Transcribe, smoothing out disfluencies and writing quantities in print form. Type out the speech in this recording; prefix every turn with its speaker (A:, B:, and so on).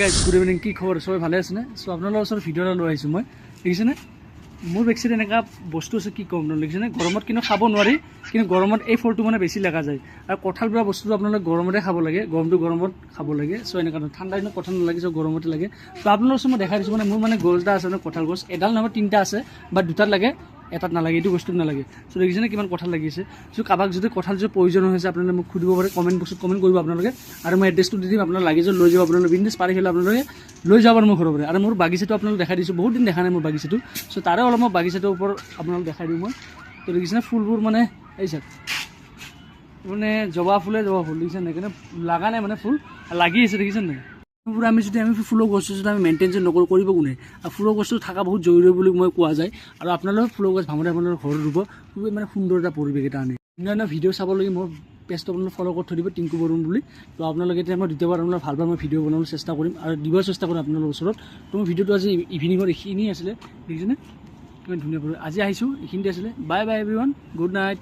A: Guys good evening, কি খবৰ? সবাই ভালে আছেনে? চ' আপোনালোকৰ ওচৰত ভিডিঅ' এটা লৈ আহিছোঁ মই, দেখিছেনে? মোৰ বেক চাইডে এনেকুৱা বস্তু আছে, কি ক'ম আপোনালোক, দেখিছেনে? গৰমত কিন্তু খাব নোৱাৰি, কিন্তু গৰমত এই ফলটো মানে বেছি লগা যায়। আৰু কঁঠাল বোলা বস্তুটো আপোনালোকে গৰমতে খাব লাগে, গৰমত খাব লাগে। চ' এনেকুৱা ঠাণ্ডা দিনত কঁঠাল নালাগে, চ' গৰমতে লাগে। ত' আপোনালোকৰ ওচৰত মই দেখাই দিছোঁ, মানে মোৰ মানে গছ এটা আছে, কঁঠাল গছ এডাল নহয়, 3টা আছে, বা 2টাত লাগে, এটাত নালাগে, এইটো বস্তুত নালাগে। চ' দেখিছেনে কিমান কঁঠাল লাগিছে? চ' কাৰোবাক যদি কঁঠাল যদি প্ৰয়োজন হৈছে, আপোনালোকে মোক সুধিব পাৰে, কমেণ্ট বক্সত কমেণ্ট কৰিব আপোনালোকে, আৰু মই এড্ৰেছটো দি দিম, আপোনালোকে লাগি লৈ যাব, আপোনালোকে বিজনেছ পাৰি খেলে আপোনালোকে লৈ যাব মোৰ ঘৰৰ পৰা। আৰু মোৰ বাগিচাটো আপোনালোকে দেখাই দিছোঁ, বহুত দিন দেখা নাই মোৰ বাগিচাটো। চ' তাৰে অলপ মই বাগিচাটোৰ ওপৰত আপোনালোক দেখাই দিওঁ মই। তো দেখিছেনে ফুলবোৰ মানে এই চাওক, মানে জবা ফুল দেখিছেনে নাই? কিন্তু লগা নাই, মানে ফুল লাগি আছে, দেখিছেনে নাই? আমি যদি ফুলৰ গছ যদি আমি মেইনটেইন নকৰোঁ, কৰিব কোনে? আৰু ফুলৰ গছটো থকা বহুত জৰুৰী বুলি মই কোৱা যায়। আৰু আপোনালোকে ফুলৰ গছ ভাঙোতে আপোনালোকৰ ঘৰত ৰুব, খুবেই মানে সুন্দৰ এটা পৰিৱেশ এটা আনে। অন্যান্য ভিডিঅ' চাবলৈকে মোৰ পেজটো আপোনালোকে ফ'ল' কৰি থৈ দিব, টিংকু বৰুণ বুলি। তো আপোনালোকে এতিয়া মই দ্বিতীয়বাৰ আপোনালোক ভালবাৰ মই ভিডিঅ' বনাবলৈ চেষ্টা কৰিম, আৰু দিব চেষ্টা কৰিম আপোনালোকৰ ওচৰত। তো মোৰ ভিডিঅ'টো আজি ইভিনিঙত এইখিনি আছিলে, দেখিছেনে কিমান ধুনীয়া পৰিৱেশ। আজি আহিছোঁ, এইখিনিতে আছিলে। Bye bye everyone, good night.